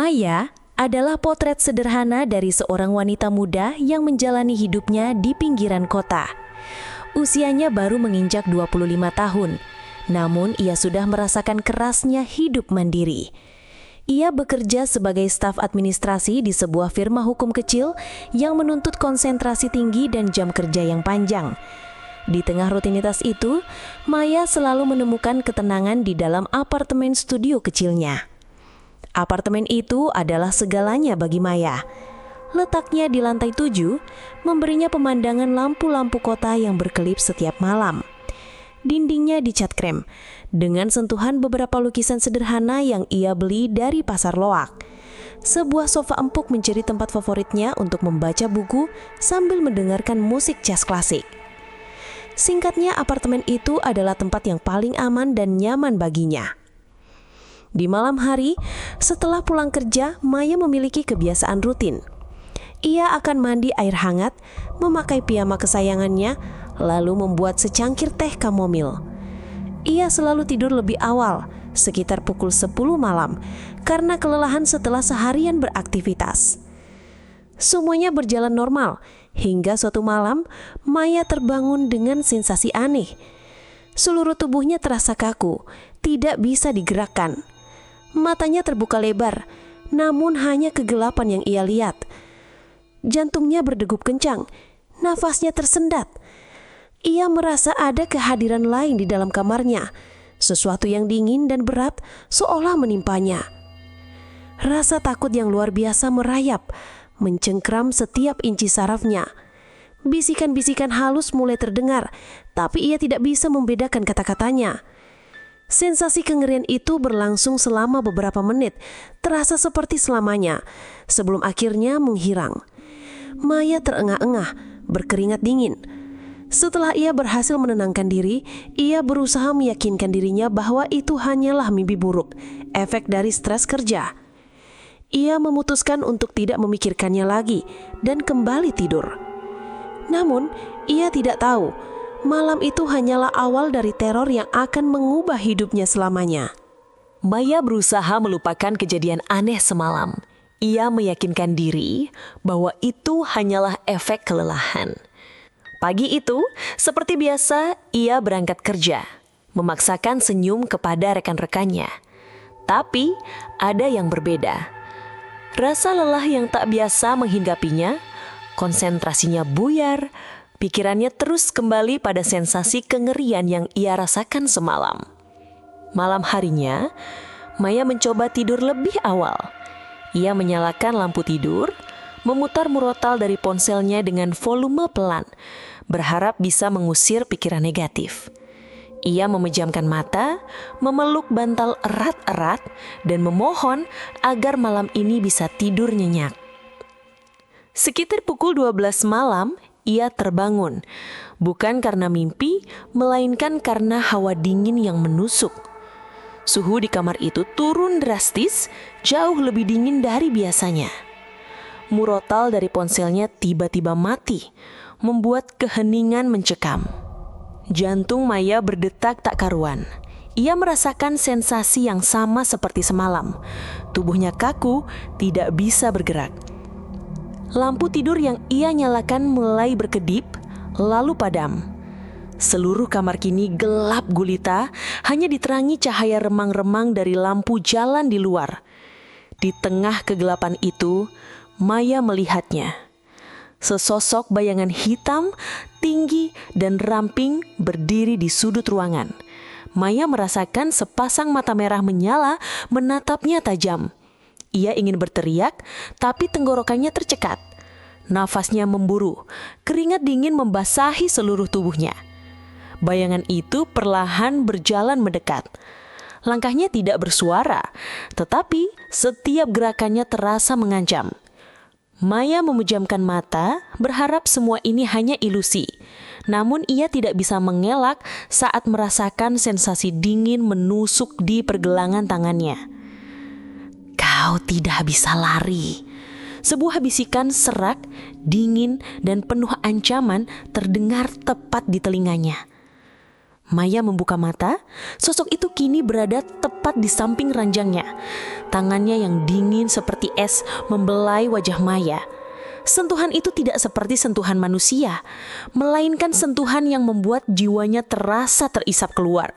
Maya adalah potret sederhana dari seorang wanita muda yang menjalani hidupnya di pinggiran kota. Usianya baru menginjak 25 tahun, namun ia sudah merasakan kerasnya hidup mandiri. Ia bekerja sebagai staf administrasi di sebuah firma hukum kecil yang menuntut konsentrasi tinggi dan jam kerja yang panjang. Di tengah rutinitas itu, Maya selalu menemukan ketenangan di dalam apartemen studio kecilnya. Apartemen itu adalah segalanya bagi Maya. Letaknya di lantai 7, memberinya pemandangan lampu-lampu kota yang berkelip setiap malam. Dindingnya dicat krem, dengan sentuhan beberapa lukisan sederhana yang ia beli dari pasar loak. Sebuah sofa empuk menjadi tempat favoritnya untuk membaca buku sambil mendengarkan musik jazz klasik. Singkatnya, apartemen itu adalah tempat yang paling aman dan nyaman baginya. Di malam hari, setelah pulang kerja, Maya memiliki kebiasaan rutin. Ia akan mandi air hangat, memakai piyama kesayangannya, lalu membuat secangkir teh kamomil. Ia selalu tidur lebih awal, sekitar pukul 10 malam, karena kelelahan setelah seharian beraktivitas. Semuanya berjalan normal, hingga suatu malam, Maya terbangun dengan sensasi aneh. Seluruh tubuhnya terasa kaku, tidak bisa digerakkan. Matanya terbuka lebar, namun hanya kegelapan yang ia lihat. Jantungnya berdegup kencang, nafasnya tersendat. Ia merasa ada kehadiran lain di dalam kamarnya, sesuatu yang dingin dan berat seolah menimpanya. Rasa takut yang luar biasa merayap, mencengkram setiap inci sarafnya. Bisikan-bisikan halus mulai terdengar, tapi ia tidak bisa membedakan kata-katanya. Sensasi kengerian itu berlangsung selama beberapa menit, terasa seperti selamanya, sebelum akhirnya menghilang. Maya terengah-engah, berkeringat dingin. Setelah ia berhasil menenangkan diri, ia berusaha meyakinkan dirinya bahwa itu hanyalah mimpi buruk, efek dari stres kerja. Ia memutuskan untuk tidak memikirkannya lagi dan kembali tidur. Namun, ia tidak tahu malam itu hanyalah awal dari teror yang akan mengubah hidupnya selamanya. Maya berusaha melupakan kejadian aneh semalam. Ia meyakinkan diri bahwa itu hanyalah efek kelelahan. Pagi itu, seperti biasa, ia berangkat kerja, memaksakan senyum kepada rekan-rekannya. Tapi, ada yang berbeda. Rasa lelah yang tak biasa menghinggapinya, konsentrasinya buyar, pikirannya terus kembali pada sensasi kengerian yang ia rasakan semalam. Malam harinya, Maya mencoba tidur lebih awal. Ia menyalakan lampu tidur, memutar murotal dari ponselnya dengan volume pelan, berharap bisa mengusir pikiran negatif. Ia memejamkan mata, memeluk bantal erat-erat, dan memohon agar malam ini bisa tidur nyenyak. Sekitar pukul 12 malam, ia terbangun, bukan karena mimpi, melainkan karena hawa dingin yang menusuk. Suhu di kamar itu turun drastis, jauh lebih dingin dari biasanya. Murotal dari ponselnya tiba-tiba mati, membuat keheningan mencekam. Jantung Maya berdetak tak karuan. Ia merasakan sensasi yang sama seperti semalam. Tubuhnya kaku, tidak bisa bergerak. Lampu tidur yang ia nyalakan mulai berkedip, lalu padam. Seluruh kamar kini gelap gulita, hanya diterangi cahaya remang-remang dari lampu jalan di luar. Di tengah kegelapan itu, Maya melihatnya. Sesosok bayangan hitam, tinggi, dan ramping berdiri di sudut ruangan. Maya merasakan sepasang mata merah menyala menatapnya tajam. Ia ingin berteriak, tapi tenggorokannya tercekat. Nafasnya memburu, keringat dingin membasahi seluruh tubuhnya. Bayangan itu perlahan berjalan mendekat. Langkahnya tidak bersuara, tetapi setiap gerakannya terasa mengancam. Maya memejamkan mata, berharap semua ini hanya ilusi. Namun ia tidak bisa mengelak saat merasakan sensasi dingin menusuk di pergelangan tangannya. "Kau tidak bisa lari." Sebuah bisikan serak, dingin, dan penuh ancaman terdengar tepat di telinganya. Maya membuka mata, sosok itu kini berada tepat di samping ranjangnya. Tangannya yang dingin seperti es membelai wajah Maya. Sentuhan itu tidak seperti sentuhan manusia, melainkan sentuhan yang membuat jiwanya terasa terisap keluar.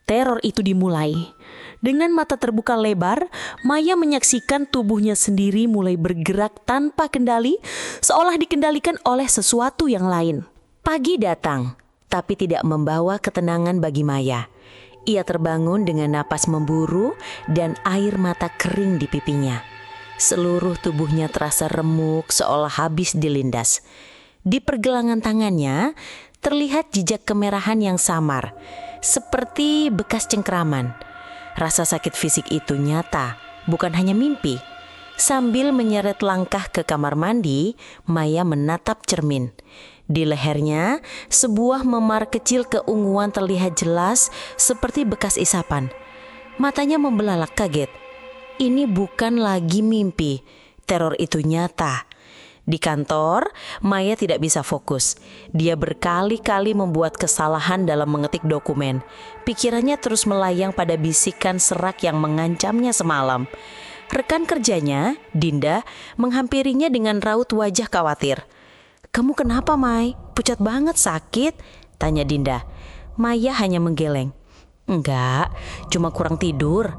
Teror itu dimulai. Dengan mata terbuka lebar, Maya menyaksikan tubuhnya sendiri mulai bergerak tanpa kendali, seolah dikendalikan oleh sesuatu yang lain. Pagi datang, tapi tidak membawa ketenangan bagi Maya. Ia terbangun dengan napas memburu dan air mata kering di pipinya. Seluruh tubuhnya terasa remuk seolah habis dilindas. Di pergelangan tangannya terlihat jejak kemerahan yang samar, seperti bekas cengkraman. Rasa sakit fisik itu nyata, bukan hanya mimpi. Sambil menyeret langkah ke kamar mandi, Maya menatap cermin. Di lehernya, sebuah memar kecil keunguan terlihat jelas seperti bekas isapan. Matanya membelalak kaget. Ini bukan lagi mimpi, teror itu nyata. Di kantor, Maya tidak bisa fokus. Dia berkali-kali membuat kesalahan dalam mengetik dokumen. Pikirannya terus melayang pada bisikan serak yang mengancamnya semalam. Rekan kerjanya, Dinda, menghampirinya dengan raut wajah khawatir. "Kamu kenapa, Mai? Pucat banget, sakit?" tanya Dinda. Maya hanya menggeleng. "Enggak, cuma kurang tidur."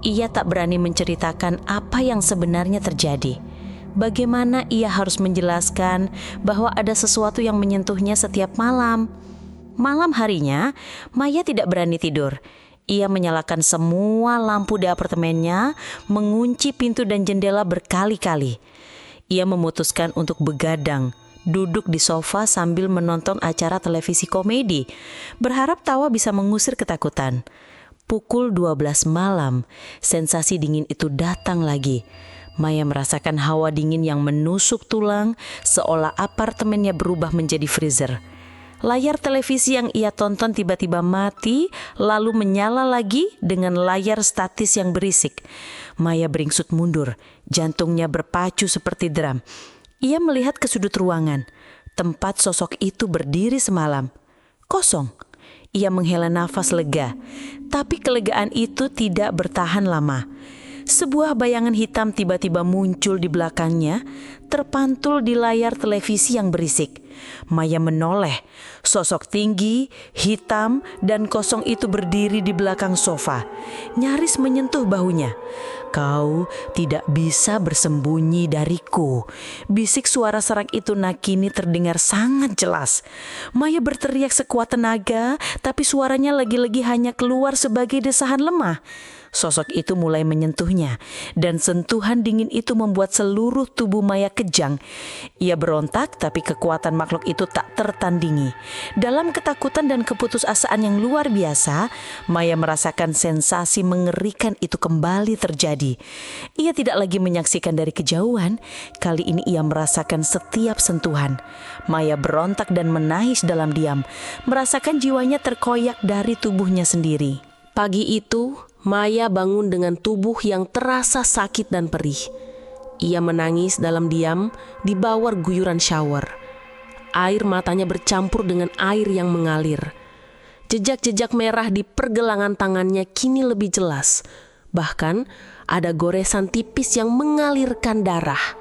Ia tak berani menceritakan apa yang sebenarnya terjadi. Bagaimana ia harus menjelaskan bahwa ada sesuatu yang menyentuhnya setiap malam. Malam harinya, Maya tidak berani tidur. Ia menyalakan semua lampu di apartemennya, mengunci pintu dan jendela berkali-kali. Ia memutuskan untuk begadang, duduk di sofa sambil menonton acara televisi komedi, berharap tawa bisa mengusir ketakutan. Pukul 12 malam, sensasi dingin itu datang lagi. Maya merasakan hawa dingin yang menusuk tulang, seolah apartemennya berubah menjadi freezer. Layar televisi yang ia tonton tiba-tiba mati, lalu menyala lagi dengan layar statis yang berisik. Maya beringsut mundur, jantungnya berpacu seperti drum. Ia melihat ke sudut ruangan, tempat sosok itu berdiri semalam. Kosong. Ia menghela nafas lega, tapi kelegaan itu tidak bertahan lama. Sebuah bayangan hitam tiba-tiba muncul di belakangnya, terpantul di layar televisi yang berisik. Maya menoleh. Sosok tinggi, hitam, dan kosong itu berdiri di belakang sofa, nyaris menyentuh bahunya. "Kau tidak bisa bersembunyi dariku," bisik suara serak itu kini terdengar sangat jelas. Maya berteriak sekuat tenaga, tapi suaranya lagi-lagi hanya keluar sebagai desahan lemah. Sosok itu mulai menyentuhnya, dan sentuhan dingin itu membuat seluruh tubuh Maya kejang. Ia berontak, tapi kekuatan makhluk itu tak tertandingi. Dalam ketakutan dan keputusasaan yang luar biasa, Maya merasakan sensasi mengerikan itu kembali terjadi. Ia tidak lagi menyaksikan dari kejauhan, kali ini ia merasakan setiap sentuhan. Maya berontak dan menangis dalam diam, merasakan jiwanya terkoyak dari tubuhnya sendiri. Pagi itu, Maya bangun dengan tubuh yang terasa sakit dan perih. Ia menangis dalam diam di bawah guyuran shower. Air matanya bercampur dengan air yang mengalir. Jejak-jejak merah di pergelangan tangannya kini lebih jelas. Bahkan ada goresan tipis yang mengalirkan darah.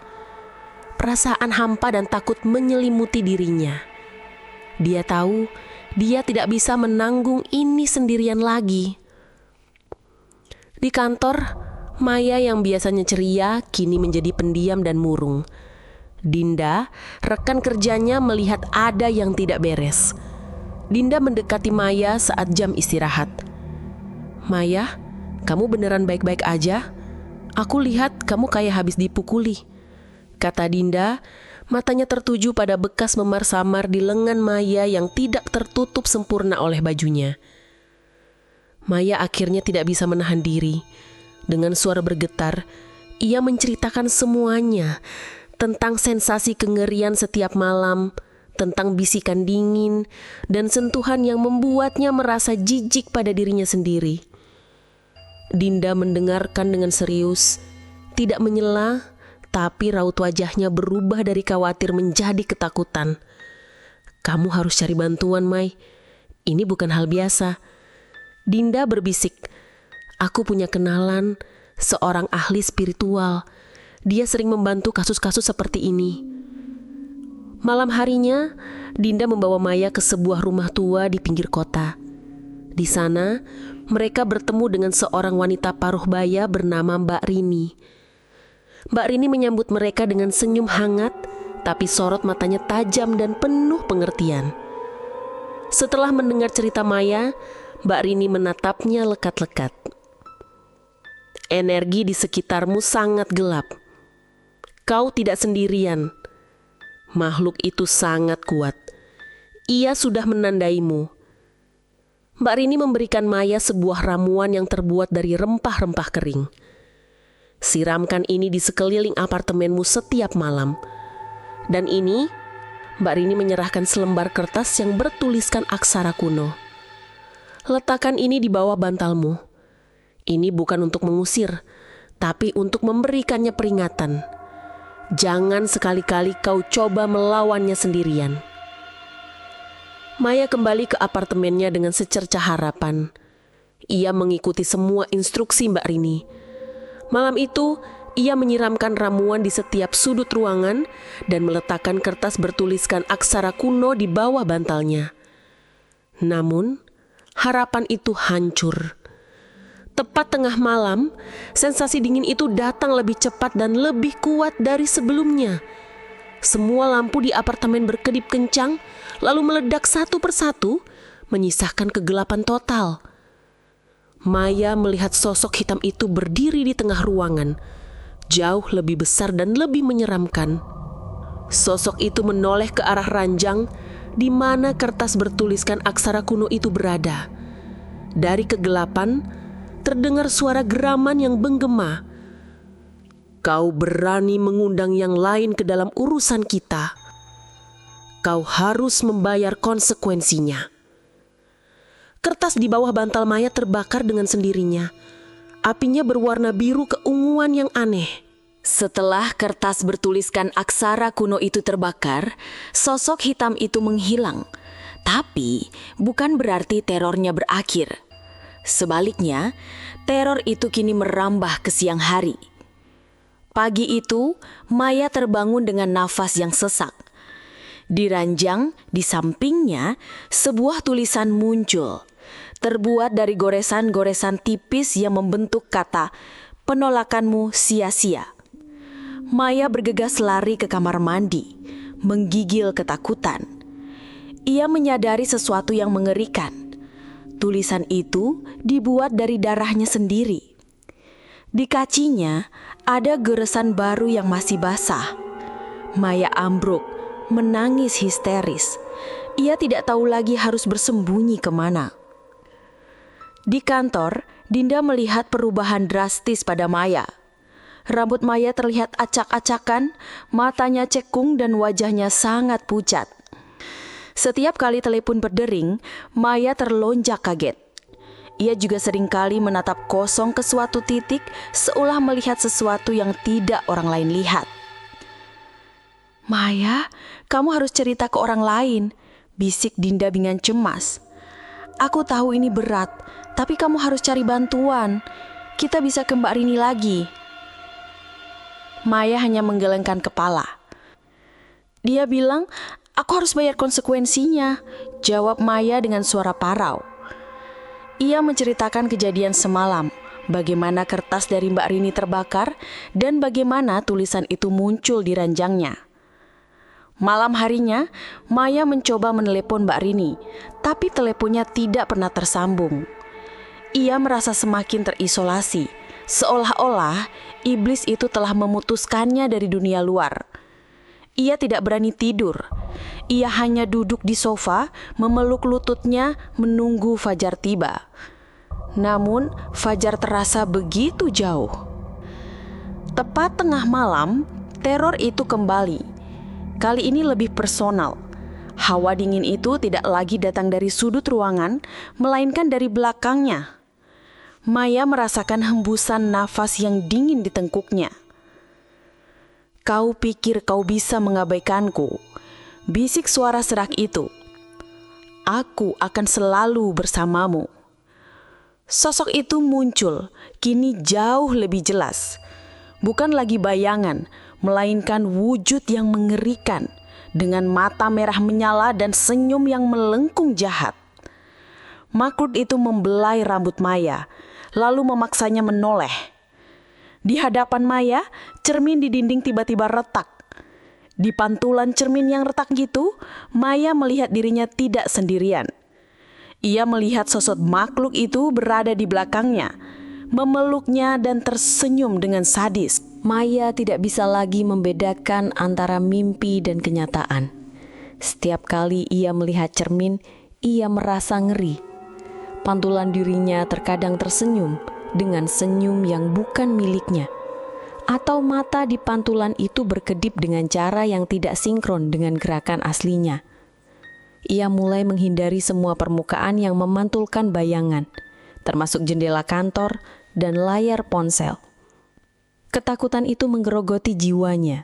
Perasaan hampa dan takut menyelimuti dirinya. Dia tahu dia tidak bisa menanggung ini sendirian lagi. Di kantor, Maya yang biasanya ceria kini menjadi pendiam dan murung. Dinda, rekan kerjanya, melihat ada yang tidak beres. Dinda mendekati Maya saat jam istirahat. "Maya, kamu beneran baik-baik aja? Aku lihat kamu kayak habis dipukuli," kata Dinda. Matanya tertuju pada bekas memar samar di lengan Maya yang tidak tertutup sempurna oleh bajunya. Maya akhirnya tidak bisa menahan diri. Dengan suara bergetar, ia menceritakan semuanya tentang sensasi kengerian setiap malam, tentang bisikan dingin, dan sentuhan yang membuatnya merasa jijik pada dirinya sendiri. Dinda mendengarkan dengan serius, tidak menyela, tapi raut wajahnya berubah dari khawatir menjadi ketakutan. "Kamu harus cari bantuan, Mai. Ini bukan hal biasa. Dinda berbisik, "Aku punya kenalan, seorang ahli spiritual. Dia sering membantu kasus-kasus seperti ini." Malam harinya, Dinda membawa Maya ke sebuah rumah tua di pinggir kota. Di sana, mereka bertemu dengan seorang wanita paruh baya bernama Mbak Rini. Mbak Rini menyambut mereka dengan senyum hangat, tapi sorot matanya tajam dan penuh pengertian. Setelah mendengar cerita Maya, Mbak Rini menatapnya lekat-lekat. "Energi di sekitarmu sangat gelap. Kau tidak sendirian. Makhluk itu sangat kuat. Ia sudah menandaimu." Mbak Rini memberikan Maya sebuah ramuan yang terbuat dari rempah-rempah kering. "Siramkan ini di sekeliling apartemenmu setiap malam." Dan ini, Mbak Rini menyerahkan selembar kertas yang bertuliskan aksara kuno. "Letakkan ini di bawah bantalmu. Ini bukan untuk mengusir, tapi untuk memberikannya peringatan. Jangan sekali-kali kau coba melawannya sendirian." Maya kembali ke apartemennya dengan secercah harapan. Ia mengikuti semua instruksi Mbak Rini. Malam itu, ia menyiramkan ramuan di setiap sudut ruangan dan meletakkan kertas bertuliskan aksara kuno di bawah bantalnya. Namun, harapan itu hancur. Tepat tengah malam, sensasi dingin itu datang lebih cepat dan lebih kuat dari sebelumnya. Semua lampu di apartemen berkedip kencang, lalu meledak satu persatu, menyisakan kegelapan total. Maya melihat sosok hitam itu berdiri di tengah ruangan, jauh lebih besar dan lebih menyeramkan. Sosok itu menoleh ke arah ranjang di mana kertas bertuliskan aksara kuno itu berada. Dari kegelapan, terdengar suara geraman yang menggema. "Kau berani mengundang yang lain ke dalam urusan kita. Kau harus membayar konsekuensinya." Kertas di bawah bantal Maya terbakar dengan sendirinya. Apinya berwarna biru keunguan yang aneh. Setelah kertas bertuliskan aksara kuno itu terbakar, sosok hitam itu menghilang. Tapi bukan berarti terornya berakhir. Sebaliknya, teror itu kini merambah ke siang hari. Pagi itu, Maya terbangun dengan nafas yang sesak. Di ranjang di sampingnya, sebuah tulisan muncul, terbuat dari goresan-goresan tipis yang membentuk kata, "Penolakanmu sia-sia." Maya bergegas lari ke kamar mandi, menggigil ketakutan. Ia menyadari sesuatu yang mengerikan. Tulisan itu dibuat dari darahnya sendiri. Di kacinya ada goresan baru yang masih basah. Maya ambruk, menangis histeris. Ia tidak tahu lagi harus bersembunyi kemana. Di kantor, Dinda melihat perubahan drastis pada Maya. Rambut Maya terlihat acak-acakan, matanya cekung dan wajahnya sangat pucat. Setiap kali telepon berdering, Maya terlonjak kaget. Ia juga seringkali menatap kosong ke suatu titik, seolah melihat sesuatu yang tidak orang lain lihat. "Maya, kamu harus cerita ke orang lain," bisik Dinda dengan cemas. "Aku tahu ini berat, tapi kamu harus cari bantuan. Kita bisa ke Mbak Rini lagi." Maya hanya menggelengkan kepala. Dia bilang, "Aku harus bayar konsekuensinya," jawab Maya dengan suara parau. Ia menceritakan kejadian semalam, bagaimana kertas dari Mbak Rini terbakar, dan bagaimana tulisan itu muncul di ranjangnya. Malam harinya, Maya mencoba menelepon Mbak Rini, tapi teleponnya tidak pernah tersambung. Ia merasa semakin terisolasi, seolah-olah iblis itu telah memutuskannya dari dunia luar. Ia tidak berani tidur. Ia hanya duduk di sofa, memeluk lututnya, menunggu fajar tiba. Namun, fajar terasa begitu jauh. Tepat tengah malam, teror itu kembali. Kali ini lebih personal. Hawa dingin itu tidak lagi datang dari sudut ruangan, melainkan dari belakangnya. Maya merasakan hembusan nafas yang dingin di tengkuknya. "Kau pikir kau bisa mengabaikanku?" bisik suara serak itu. Aku akan selalu bersamamu." Sosok itu muncul, kini jauh lebih jelas. Bukan lagi bayangan, melainkan wujud yang mengerikan, dengan mata merah menyala dan senyum yang melengkung jahat. Makhluk itu membelai rambut Maya, lalu memaksanya menoleh. Di hadapan Maya, cermin di dinding tiba-tiba retak. Di pantulan cermin yang retak gitu, Maya melihat dirinya tidak sendirian. Ia melihat sosok makhluk itu berada di belakangnya, memeluknya dan tersenyum dengan sadis. Maya tidak bisa lagi membedakan antara mimpi dan kenyataan. Setiap kali ia melihat cermin, ia merasa ngeri. Pantulan dirinya terkadang tersenyum dengan senyum yang bukan miliknya. Atau mata di pantulan itu berkedip dengan cara yang tidak sinkron dengan gerakan aslinya. Ia mulai menghindari semua permukaan yang memantulkan bayangan, termasuk jendela kantor dan layar ponsel. Ketakutan itu menggerogoti jiwanya.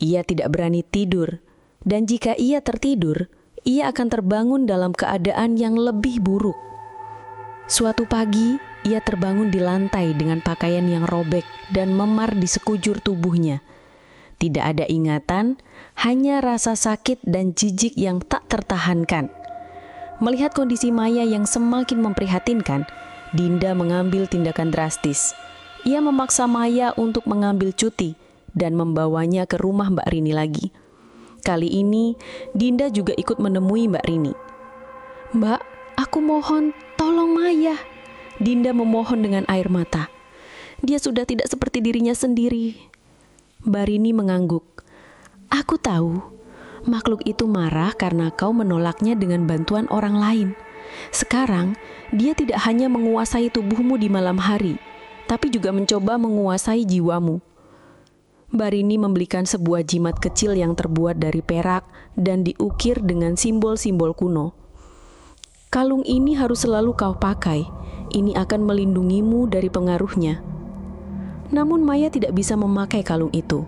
Ia tidak berani tidur, dan jika ia tertidur, ia akan terbangun dalam keadaan yang lebih buruk. Suatu pagi, ia terbangun di lantai dengan pakaian yang robek dan memar di sekujur tubuhnya. Tidak ada ingatan, hanya rasa sakit dan jijik yang tak tertahankan. Melihat kondisi Maya yang semakin memprihatinkan, Dinda mengambil tindakan drastis. Ia memaksa Maya untuk mengambil cuti dan membawanya ke rumah Mbak Rini lagi. Kali ini, Dinda juga ikut menemui Mbak Rini. "Mbak, aku mohon, tolong Maya." Dinda memohon dengan air mata. Dia sudah tidak seperti dirinya sendiri. Mbak Rini mengangguk. "Aku tahu, makhluk itu marah karena kau menolaknya dengan bantuan orang lain. Sekarang, dia tidak hanya menguasai tubuhmu di malam hari, tapi juga mencoba menguasai jiwamu." Mbak Rini membelikan sebuah jimat kecil yang terbuat dari perak dan diukir dengan simbol-simbol kuno. "Kalung ini harus selalu kau pakai. Ini akan melindungimu dari pengaruhnya." Namun Maya tidak bisa memakai kalung itu.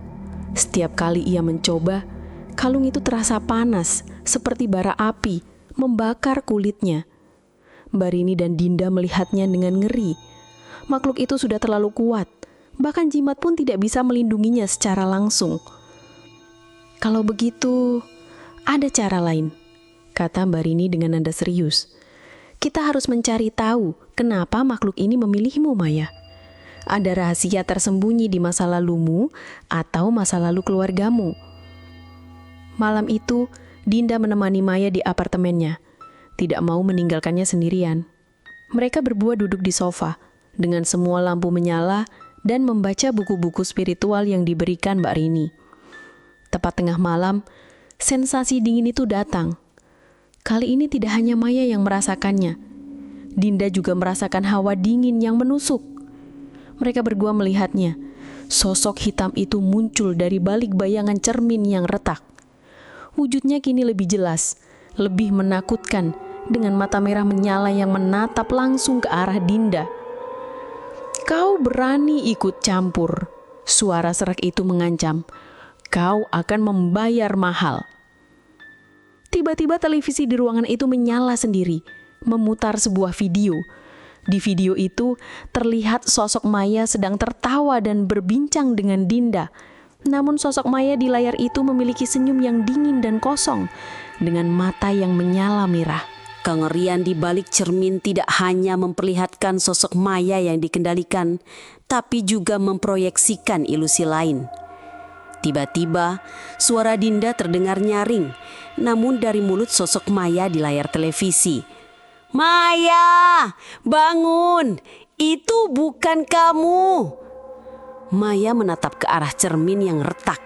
Setiap kali ia mencoba, kalung itu terasa panas, seperti bara api, membakar kulitnya. Mbak Rini dan Dinda melihatnya dengan ngeri. Makhluk itu sudah terlalu kuat, bahkan jimat pun tidak bisa melindunginya secara langsung. "Kalau begitu, ada cara lain," kata Mbak Rini dengan nada serius. "Kita harus mencari tahu kenapa makhluk ini memilihmu, Maya. Ada rahasia tersembunyi di masa lalumu atau masa lalu keluargamu." Malam itu, Dinda menemani Maya di apartemennya, tidak mau meninggalkannya sendirian. Mereka berdua duduk di sofa, dengan semua lampu menyala dan membaca buku-buku spiritual yang diberikan Mbak Rini. Tepat tengah malam, sensasi dingin itu datang. Kali ini tidak hanya Maya yang merasakannya. Dinda juga merasakan hawa dingin yang menusuk. Mereka berdua melihatnya. Sosok hitam itu muncul dari balik bayangan cermin yang retak. Wujudnya kini lebih jelas, lebih menakutkan, dengan mata merah menyala yang menatap langsung ke arah Dinda. "Kau berani ikut campur," suara serak itu mengancam. "Kau akan membayar mahal." Tiba-tiba televisi di ruangan itu menyala sendiri, memutar sebuah video. Di video itu terlihat sosok Maya sedang tertawa dan berbincang dengan Dinda. Namun sosok Maya di layar itu memiliki senyum yang dingin dan kosong, dengan mata yang menyala merah. Kengerian di balik cermin tidak hanya memperlihatkan sosok Maya yang dikendalikan, tapi juga memproyeksikan ilusi lain. Tiba-tiba, suara Dinda terdengar nyaring, namun dari mulut sosok Maya di layar televisi. "Maya, bangun! Itu bukan kamu!" Maya menatap ke arah cermin yang retak.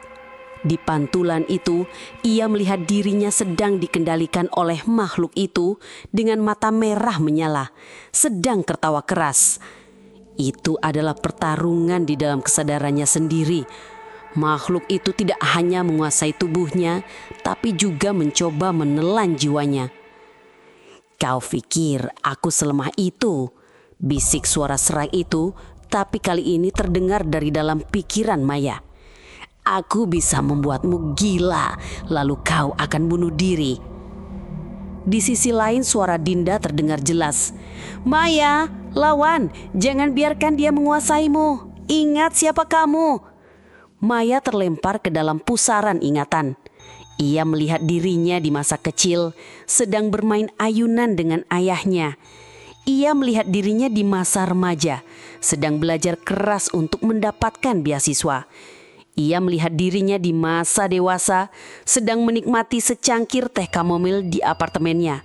Di pantulan itu, ia melihat dirinya sedang dikendalikan oleh makhluk itu dengan mata merah menyala, sedang tertawa keras. Itu adalah pertarungan di dalam kesadarannya sendiri. Makhluk itu tidak hanya menguasai tubuhnya, tapi juga mencoba menelan jiwanya. "Kau pikir aku selemah itu?" bisik suara serak itu, tapi kali ini terdengar dari dalam pikiran Maya. "Aku bisa membuatmu gila, lalu kau akan bunuh diri." Di sisi lain suara Dinda terdengar jelas. "Maya, lawan, jangan biarkan dia menguasaimu. Ingat siapa kamu." Maya terlempar ke dalam pusaran ingatan. Ia melihat dirinya di masa kecil sedang bermain ayunan dengan ayahnya. Ia melihat dirinya di masa remaja sedang belajar keras untuk mendapatkan beasiswa. Ia melihat dirinya di masa dewasa sedang menikmati secangkir teh kamomil di apartemennya.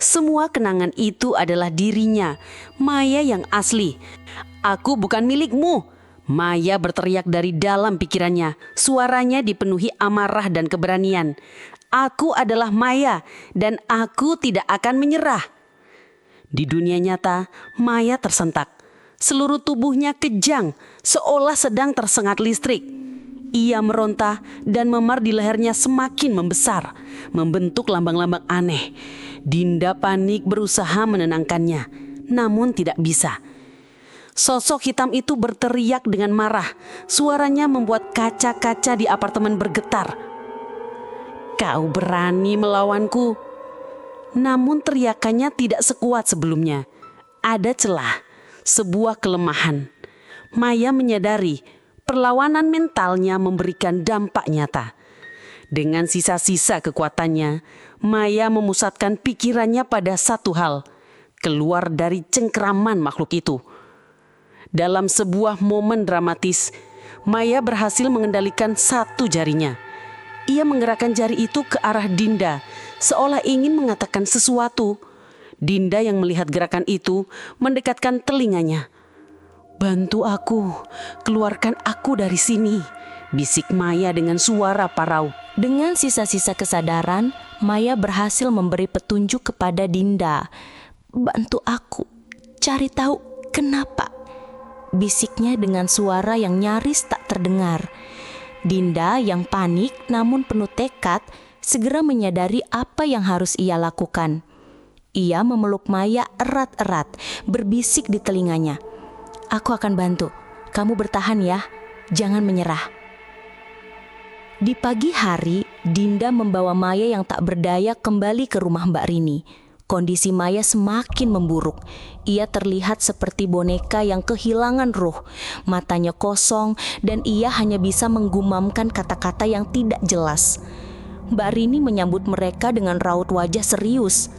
Semua kenangan itu adalah dirinya, Maya yang asli. "Aku bukan milikmu!" Maya berteriak dari dalam pikirannya. Suaranya dipenuhi amarah dan keberanian. "Aku adalah Maya dan aku tidak akan menyerah." Di dunia nyata, Maya tersentak. Seluruh tubuhnya kejang, seolah sedang tersengat listrik. Ia meronta dan memar di lehernya semakin membesar, membentuk lambang-lambang aneh. Dinda panik berusaha menenangkannya, namun tidak bisa. Sosok hitam itu berteriak dengan marah. Suaranya membuat kaca-kaca di apartemen bergetar. "Kau berani melawanku?" Namun teriakannya tidak sekuat sebelumnya. Ada celah, sebuah kelemahan. Maya menyadari perlawanan mentalnya memberikan dampak nyata. Dengan sisa-sisa kekuatannya, Maya memusatkan pikirannya pada satu hal, keluar dari cengkraman makhluk itu. Dalam sebuah momen dramatis, Maya berhasil mengendalikan satu jarinya. Ia menggerakkan jari itu ke arah Dinda, seolah ingin mengatakan sesuatu. Dinda yang melihat gerakan itu mendekatkan telinganya. "Bantu aku, keluarkan aku dari sini," bisik Maya dengan suara parau. Dengan sisa-sisa kesadaran, Maya berhasil memberi petunjuk kepada Dinda. "Bantu aku, cari tahu kenapa," bisiknya dengan suara yang nyaris tak terdengar. Dinda yang panik namun penuh tekad segera menyadari apa yang harus ia lakukan. Ia memeluk Maya erat-erat, berbisik di telinganya, "Aku akan bantu, kamu bertahan ya, jangan menyerah." Di pagi hari, Dinda membawa Maya yang tak berdaya kembali ke rumah Mbak Rini. Kondisi Maya semakin memburuk. Ia terlihat seperti boneka yang kehilangan ruh. Matanya kosong dan ia hanya bisa menggumamkan kata-kata yang tidak jelas. Mbak Rini menyambut mereka dengan raut wajah serius.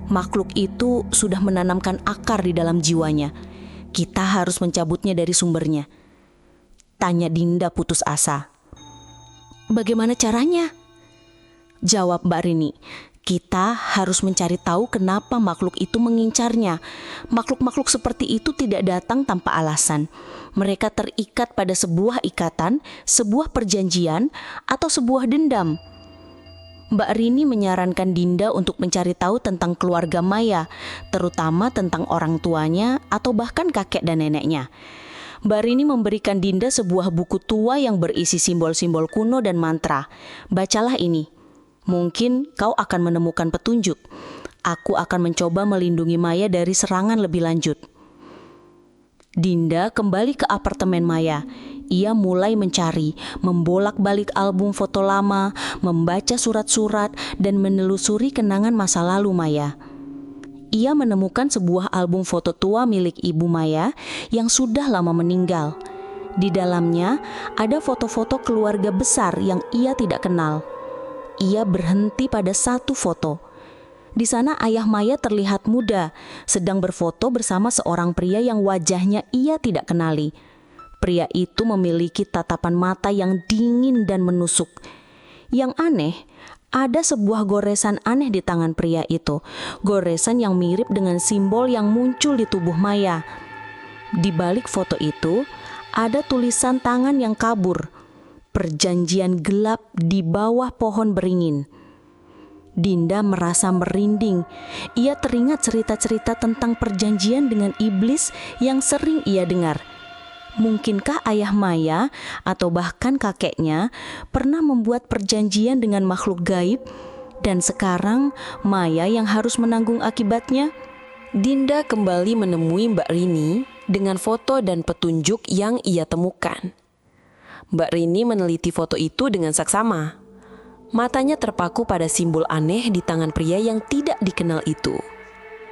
Makhluk itu sudah menanamkan akar di dalam jiwanya. Kita harus mencabutnya dari sumbernya. Tanya Dinda putus asa. "Bagaimana caranya?" Jawab Mbak Rini. "Kita harus mencari tahu kenapa makhluk itu mengincarnya. Makhluk-makhluk seperti itu tidak datang tanpa alasan. Mereka terikat pada sebuah ikatan, sebuah perjanjian, atau sebuah dendam." Mbak Rini menyarankan Dinda untuk mencari tahu tentang keluarga Maya, terutama tentang orang tuanya atau bahkan kakek dan neneknya. Mbak Rini memberikan Dinda sebuah buku tua yang berisi simbol-simbol kuno dan mantra. "Bacalah ini. Mungkin kau akan menemukan petunjuk. Aku akan mencoba melindungi Maya dari serangan lebih lanjut." Dinda kembali ke apartemen Maya. Ia mulai mencari, membolak-balik album foto lama, membaca surat-surat, dan menelusuri kenangan masa lalu Maya. Ia menemukan sebuah album foto tua milik ibu Maya yang sudah lama meninggal. Di dalamnya ada foto-foto keluarga besar yang ia tidak kenal. Ia berhenti pada satu foto. Di sana ayah Maya terlihat muda, sedang berfoto bersama seorang pria yang wajahnya ia tidak kenali. Pria itu memiliki tatapan mata yang dingin dan menusuk. Yang aneh, ada sebuah goresan aneh di tangan pria itu. Goresan yang mirip dengan simbol yang muncul di tubuh Maya. Di balik foto itu, ada tulisan tangan yang kabur. Perjanjian gelap di bawah pohon beringin. Dinda merasa merinding. Ia teringat cerita-cerita tentang perjanjian dengan iblis yang sering ia dengar. Mungkinkah ayah Maya atau bahkan kakeknya pernah membuat perjanjian dengan makhluk gaib dan sekarang Maya yang harus menanggung akibatnya? Dinda kembali menemui Mbak Rini dengan foto dan petunjuk yang ia temukan. Mbak Rini meneliti foto itu dengan saksama. Matanya terpaku pada simbol aneh di tangan pria yang tidak dikenal itu.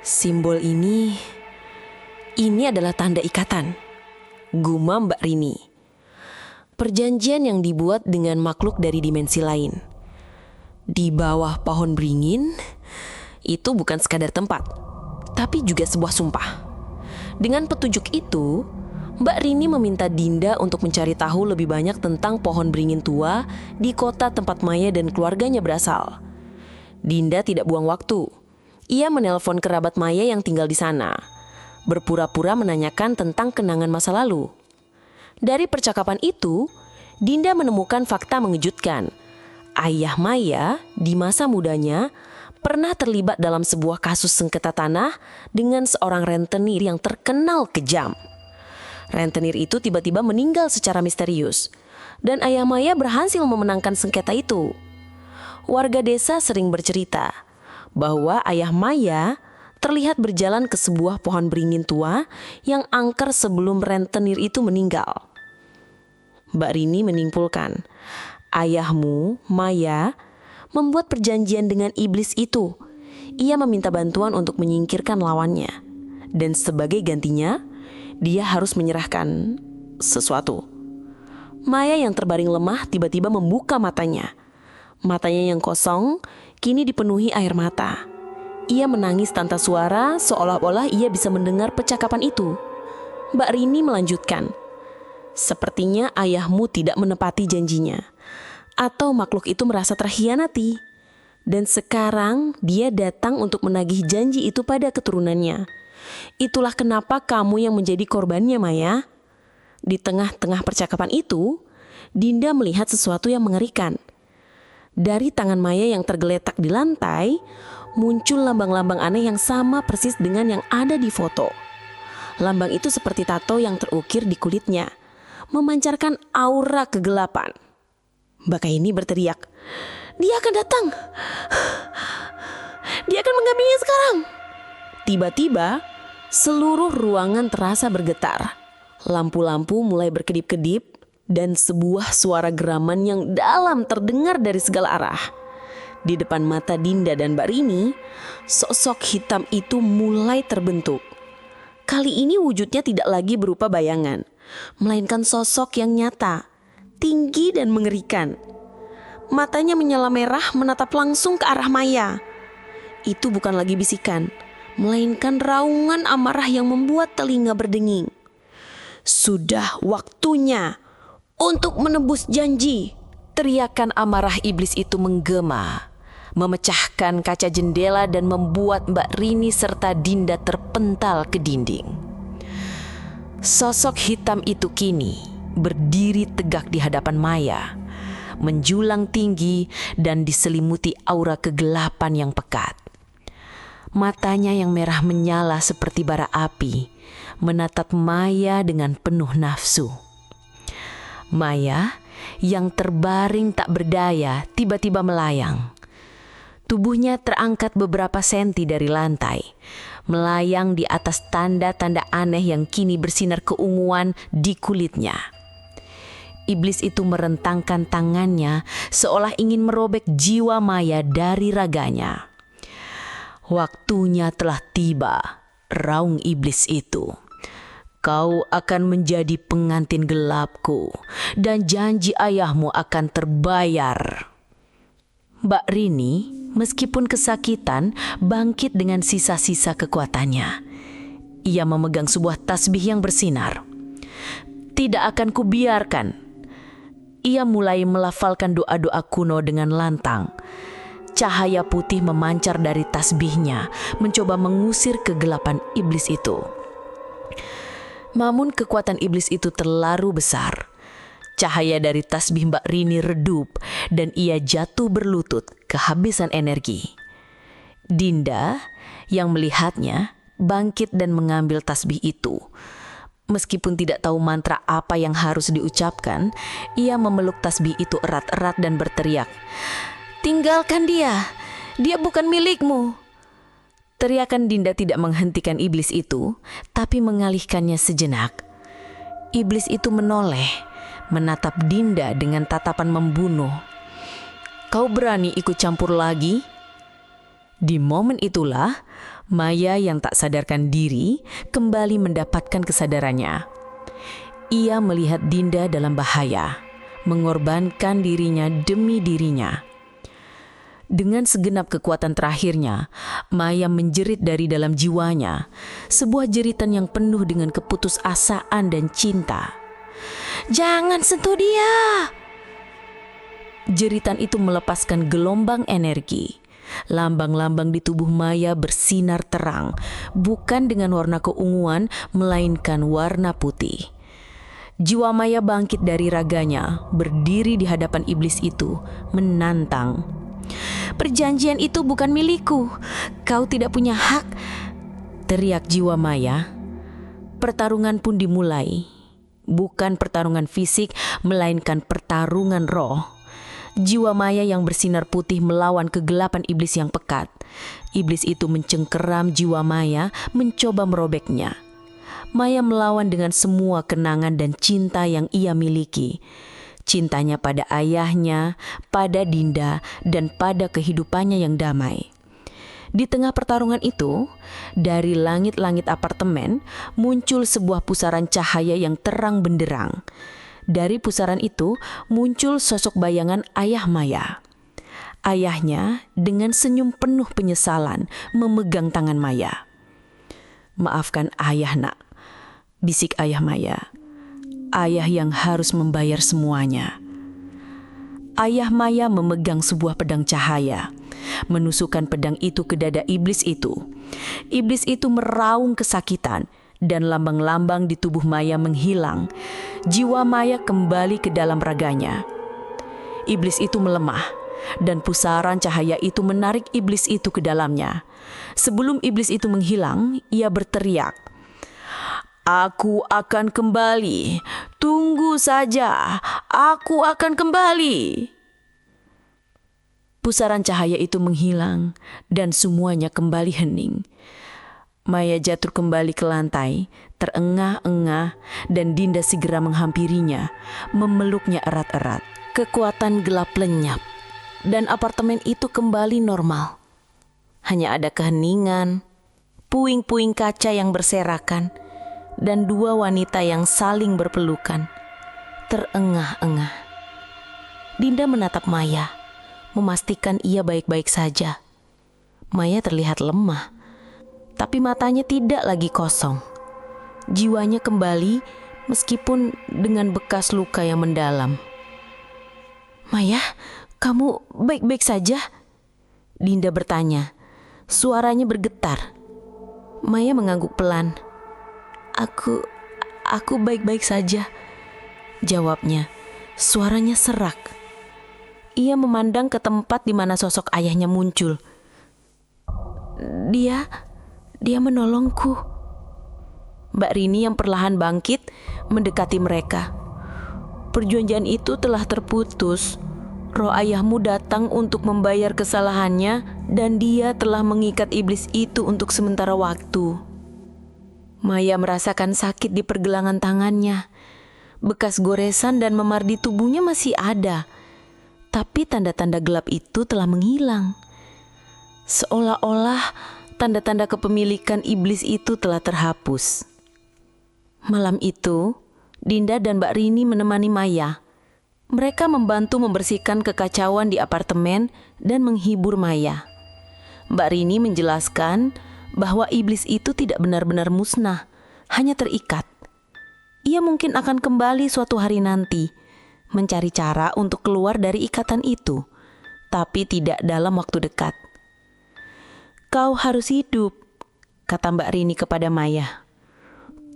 Simbol ini adalah tanda ikatan, gumam Mbak Rini. Perjanjian yang dibuat dengan makhluk dari dimensi lain. Di bawah pohon beringin, itu bukan sekadar tempat, tapi juga sebuah sumpah. Dengan petunjuk itu, Mbak Rini meminta Dinda untuk mencari tahu lebih banyak tentang pohon beringin tua di kota tempat Maya dan keluarganya berasal. Dinda tidak buang waktu. Ia menelpon kerabat Maya yang tinggal di sana, berpura-pura menanyakan tentang kenangan masa lalu. Dari percakapan itu, Dinda menemukan fakta mengejutkan. Ayah Maya di masa mudanya pernah terlibat dalam sebuah kasus sengketa tanah dengan seorang rentenir yang terkenal kejam. Rentenir itu tiba-tiba meninggal secara misterius, dan ayah Maya berhasil memenangkan sengketa itu. Warga desa sering bercerita bahwa ayah Maya terlihat berjalan ke sebuah pohon beringin tua yang angker sebelum rentenir itu meninggal. Mbak Rini menyimpulkan, ayahmu, Maya, membuat perjanjian dengan iblis itu. Ia meminta bantuan untuk menyingkirkan lawannya, dan sebagai gantinya, dia harus menyerahkan sesuatu. Maya yang terbaring lemah tiba-tiba membuka matanya. Matanya yang kosong kini dipenuhi air mata. Ia menangis tanpa suara seolah-olah ia bisa mendengar percakapan itu. Mbak Rini melanjutkan, sepertinya ayahmu tidak menepati janjinya, atau makhluk itu merasa terhianati. Dan sekarang dia datang untuk menagih janji itu pada keturunannya. Itulah kenapa kamu yang menjadi korbannya, Maya. Di tengah-tengah percakapan itu, Dinda melihat sesuatu yang mengerikan. Dari tangan Maya yang tergeletak di lantai, muncul lambang-lambang aneh yang sama persis dengan yang ada di foto. Lambang itu seperti tato yang terukir di kulitnya, memancarkan aura kegelapan. Mbak Kaini berteriak, "Dia akan datang! Dia akan mengambilnya sekarang!" Tiba-tiba, seluruh ruangan terasa bergetar. Lampu-lampu mulai berkedip-kedip dan sebuah suara geraman yang dalam terdengar dari segala arah. Di depan mata Dinda dan Mbak Rini, sosok hitam itu mulai terbentuk. Kali ini wujudnya tidak lagi berupa bayangan, melainkan sosok yang nyata, tinggi dan mengerikan. Matanya menyala merah menatap langsung ke arah Maya. Itu bukan lagi bisikan, melainkan raungan amarah yang membuat telinga berdenging. Sudah waktunya untuk menebus janji. Teriakan amarah iblis itu menggema, memecahkan kaca jendela dan membuat Mbak Rini serta Dinda terpental ke dinding. Sosok hitam itu kini berdiri tegak di hadapan Maya, menjulang tinggi dan diselimuti aura kegelapan yang pekat. Matanya yang merah menyala seperti bara api, menatap Maya dengan penuh nafsu. Maya yang terbaring tak berdaya tiba-tiba melayang. Tubuhnya terangkat beberapa senti dari lantai, melayang di atas tanda-tanda aneh yang kini bersinar keunguan di kulitnya. Iblis itu merentangkan tangannya seolah ingin merobek jiwa Maya dari raganya. Waktunya telah tiba, raung iblis itu. Kau akan menjadi pengantin gelapku dan janji ayahmu akan terbayar. Mbak Rini, meskipun kesakitan, bangkit dengan sisa-sisa kekuatannya. Ia memegang sebuah tasbih yang bersinar. Tidak akan kubiarkan. Ia mulai melafalkan doa-doa kuno dengan lantang. Cahaya putih memancar dari tasbihnya, mencoba mengusir kegelapan iblis itu. Namun kekuatan iblis itu terlalu besar. Cahaya dari tasbih Mbak Rini redup dan ia jatuh berlutut kehabisan energi. Dinda yang melihatnya bangkit dan mengambil tasbih itu. Meskipun tidak tahu mantra apa yang harus diucapkan, ia memeluk tasbih itu erat-erat dan berteriak, "Tinggalkan dia, dia bukan milikmu." Teriakan Dinda tidak menghentikan iblis itu, tapi mengalihkannya sejenak. Iblis itu menoleh, menatap Dinda dengan tatapan membunuh. kau berani ikut campur lagi?" Di momen itulah, Maya yang tak sadarkan diri kembali mendapatkan kesadarannya. Ia melihat Dinda dalam bahaya, mengorbankan dirinya demi dirinya. Dengan segenap kekuatan terakhirnya, Maya menjerit dari dalam jiwanya, sebuah jeritan yang penuh dengan keputusasaan dan cinta. Jangan sentuh dia! Jeritan itu melepaskan gelombang energi. Lambang-lambang di tubuh Maya bersinar terang, bukan dengan warna keunguan, melainkan warna putih. Jiwa Maya bangkit dari raganya, berdiri di hadapan iblis itu, menantang. Perjanjian itu bukan milikku. Kau tidak punya hak. Teriak jiwa Maya. Pertarungan pun dimulai. Bukan pertarungan fisik, melainkan pertarungan roh. Jiwa Maya yang bersinar putih melawan kegelapan iblis yang pekat. Iblis itu mencengkeram jiwa Maya, mencoba merobeknya. Maya melawan dengan semua kenangan dan cinta yang ia miliki. Cintanya pada ayahnya, pada Dinda, dan pada kehidupannya yang damai. Di tengah pertarungan itu, dari langit-langit apartemen muncul sebuah pusaran cahaya yang terang benderang. Dari pusaran itu muncul sosok bayangan ayah Maya. Ayahnya dengan senyum penuh penyesalan memegang tangan Maya. "Maafkan ayah, nak," bisik ayah Maya. "Ayah yang harus membayar semuanya." Ayah Maya memegang sebuah pedang cahaya, menusukkan pedang itu ke dada iblis itu. Iblis itu meraung kesakitan dan lambang-lambang di tubuh Maya menghilang. Jiwa Maya kembali ke dalam raganya. Iblis itu melemah dan pusaran cahaya itu menarik iblis itu ke dalamnya. Sebelum iblis itu menghilang, ia berteriak, "Aku akan kembali. Tunggu saja, aku akan kembali." Pusaran cahaya itu menghilang dan semuanya kembali hening. Maya jatuh kembali ke lantai, terengah-engah, dan Dinda segera menghampirinya, memeluknya erat-erat. Kekuatan gelap lenyap, dan apartemen itu kembali normal. Hanya ada keheningan, puing-puing kaca yang berserakan, dan dua wanita yang saling berpelukan, terengah-engah. Dinda menatap Maya, memastikan ia baik-baik saja. Maya terlihat lemah, tapi matanya tidak lagi kosong. Jiwanya kembali meskipun dengan bekas luka yang mendalam. Maya, kamu baik-baik saja? Dinda bertanya, suaranya bergetar. Maya mengangguk pelan. Aku baik-baik saja," jawabnya. Suaranya serak. Ia memandang ke tempat di mana sosok ayahnya muncul. Dia menolongku." Mbak Rini yang perlahan bangkit mendekati mereka. "Perjanjian itu telah terputus. Roh ayahmu datang untuk membayar kesalahannya dan dia telah mengikat iblis itu untuk sementara waktu." Maya merasakan sakit di pergelangan tangannya. Bekas goresan dan memar di tubuhnya masih ada. Tapi tanda-tanda gelap itu telah menghilang. Seolah-olah tanda-tanda kepemilikan iblis itu telah terhapus. Malam itu, Dinda dan Mbak Rini menemani Maya. Mereka membantu membersihkan kekacauan di apartemen dan menghibur Maya. Mbak Rini menjelaskan bahwa iblis itu tidak benar-benar musnah, hanya terikat. Ia mungkin akan kembali suatu hari nanti, mencari cara untuk keluar dari ikatan itu, tapi tidak dalam waktu dekat. "Kau harus hidup," kata Mbak Rini kepada Maya.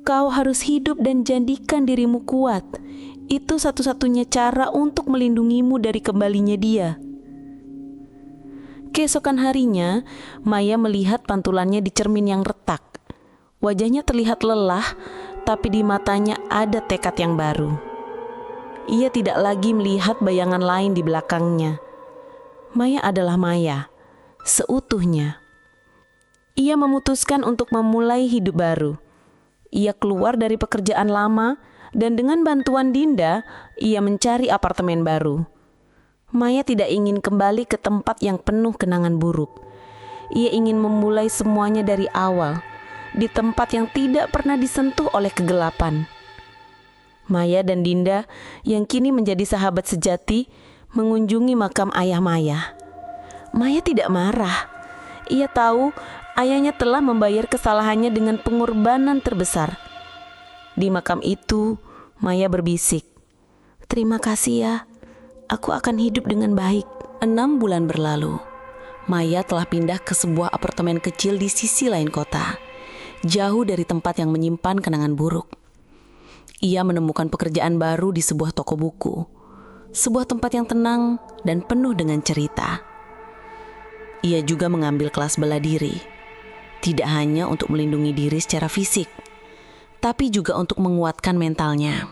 "Kau harus hidup dan jadikan dirimu kuat. Itu satu-satunya cara untuk melindungimu dari kembalinya dia." Keesokan harinya, Maya melihat pantulannya di cermin yang retak. Wajahnya terlihat lelah, tapi di matanya ada tekad yang baru. Ia tidak lagi melihat bayangan lain di belakangnya. Maya adalah Maya, seutuhnya. Ia memutuskan untuk memulai hidup baru. Ia keluar dari pekerjaan lama dan dengan bantuan Dinda, ia mencari apartemen baru. Maya tidak ingin kembali ke tempat yang penuh kenangan buruk. Ia ingin memulai semuanya dari awal, di tempat yang tidak pernah disentuh oleh kegelapan. Maya dan Dinda, yang kini menjadi sahabat sejati, mengunjungi makam ayah Maya. Maya tidak marah. Ia tahu ayahnya telah membayar kesalahannya dengan pengorbanan terbesar. Di makam itu, Maya berbisik, "Terima kasih ya, aku akan hidup dengan baik." 6 bulan berlalu. Maya telah pindah ke sebuah apartemen kecil di sisi lain kota, jauh dari tempat yang menyimpan kenangan buruk. Ia menemukan pekerjaan baru di sebuah toko buku, sebuah tempat yang tenang dan penuh dengan cerita. Ia juga mengambil kelas bela diri, tidak hanya untuk melindungi diri secara fisik, tapi juga untuk menguatkan mentalnya.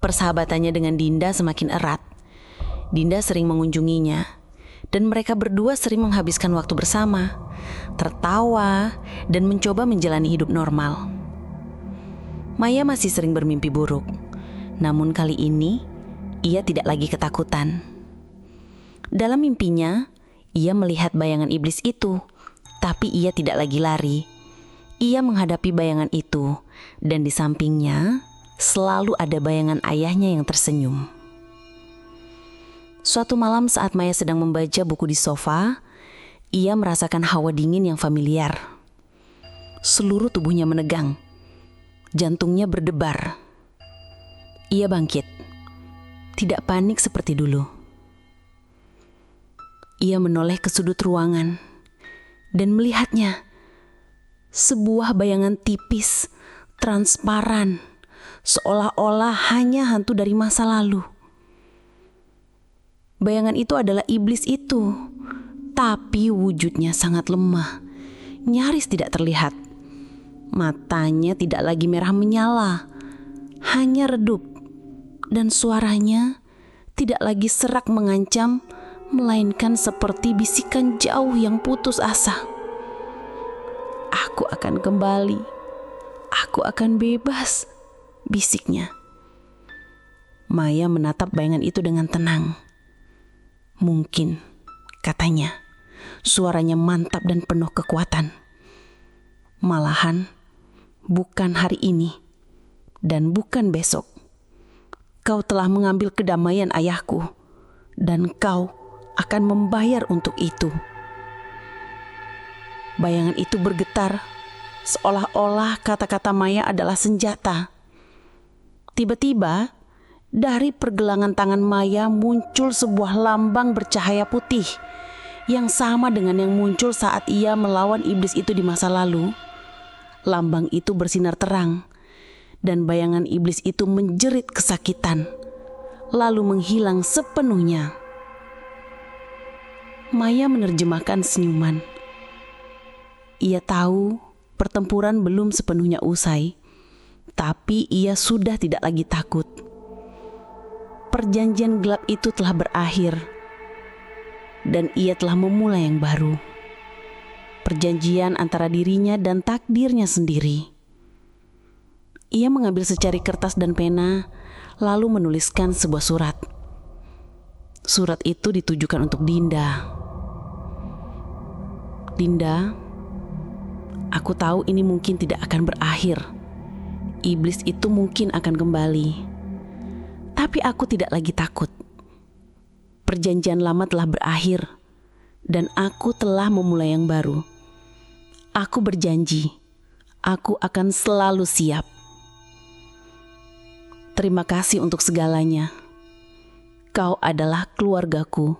Persahabatannya dengan Dinda semakin erat. Dinda sering mengunjunginya, dan mereka berdua sering menghabiskan waktu bersama, tertawa, dan mencoba menjalani hidup normal. Maya masih sering bermimpi buruk, namun kali ini ia tidak lagi ketakutan. Dalam mimpinya, ia melihat bayangan iblis itu, tapi ia tidak lagi lari. Ia menghadapi bayangan itu, dan di sampingnya selalu ada bayangan ayahnya yang tersenyum. Suatu malam saat Maya sedang membaca buku di sofa, ia merasakan hawa dingin yang familiar. Seluruh tubuhnya menegang, jantungnya berdebar. Ia bangkit, tidak panik seperti dulu. Ia menoleh ke sudut ruangan dan melihatnya, sebuah bayangan tipis, transparan, seolah-olah hanya hantu dari masa lalu. Bayangan itu adalah iblis itu, tapi wujudnya sangat lemah, nyaris tidak terlihat. Matanya tidak lagi merah menyala, hanya redup, dan suaranya tidak lagi serak mengancam, melainkan seperti bisikan jauh yang putus asa. "Aku akan kembali, aku akan bebas," bisiknya. Maya menatap bayangan itu dengan tenang. "Mungkin," katanya, suaranya mantap dan penuh kekuatan. "Malahan, bukan hari ini dan bukan besok. Kau telah mengambil kedamaian ayahku, dan kau akan membayar untuk itu." Bayangan itu bergetar, seolah-olah kata-kata Maya adalah senjata. Tiba-tiba, dari pergelangan tangan Maya muncul sebuah lambang bercahaya putih yang sama dengan yang muncul saat ia melawan iblis itu di masa lalu. Lambang itu bersinar terang, dan bayangan iblis itu menjerit kesakitan, lalu menghilang sepenuhnya. Maya menerjemahkan senyuman. Ia tahu pertempuran belum sepenuhnya usai, tapi ia sudah tidak lagi takut. Perjanjian gelap itu telah berakhir, dan ia telah memulai yang baru. Perjanjian antara dirinya dan takdirnya sendiri. Ia mengambil secari kertas dan pena, lalu menuliskan sebuah surat. Surat itu ditujukan untuk Dinda. "Dinda, aku tahu ini mungkin tidak akan berakhir. Iblis itu mungkin akan kembali. Tapi aku tidak lagi takut. Perjanjian lama telah berakhir, dan aku telah memulai yang baru. Aku berjanji, aku akan selalu siap. Terima kasih untuk segalanya. Kau adalah keluargaku."